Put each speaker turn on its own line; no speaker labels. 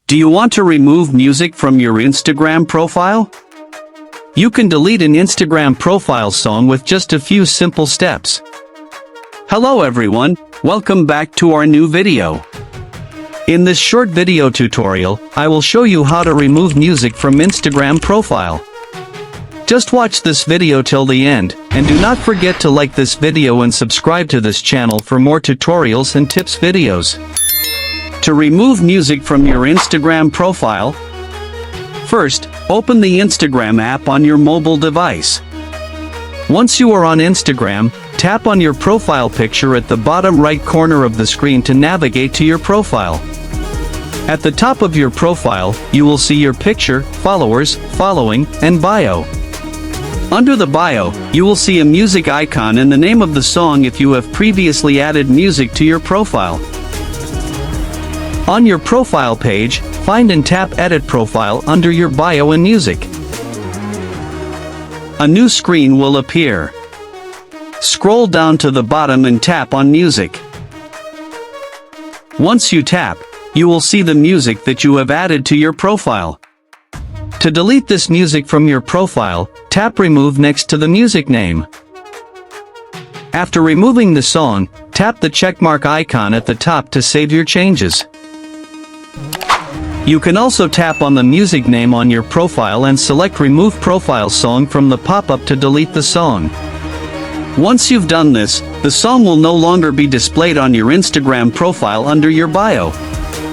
Do you want to remove music from your Instagram profile? You can delete an Instagram profile song with just a few simple steps. Hello everyone, welcome back to our new video. In this short video tutorial, I will show you how to remove music from Instagram profile. Just watch this video till the end, and do not forget to like this video and subscribe to this channel for more tutorials and tips videos. To remove music from your Instagram profile, first, open the Instagram app on your mobile device. Once you are on Instagram, tap on your profile picture at the bottom right corner of the screen to navigate to your profile. At the top of your profile, you will see your picture, followers, following, and bio. Under the bio, you will see a music icon and the name of the song if you have previously added music to your profile. On your profile page, find and tap Edit Profile under your bio and music. A new screen will appear. Scroll down to the bottom and tap on Music. Once you tap, you will see the music that you have added to your profile. To delete this music from your profile, tap Remove next to the music name. After removing the song, tap the checkmark icon at the top to save your changes. You can also tap on the music name on your profile and select Remove Profile Song from the pop-up to delete the song. Once you've done this, the song will no longer be displayed on your Instagram profile under your bio.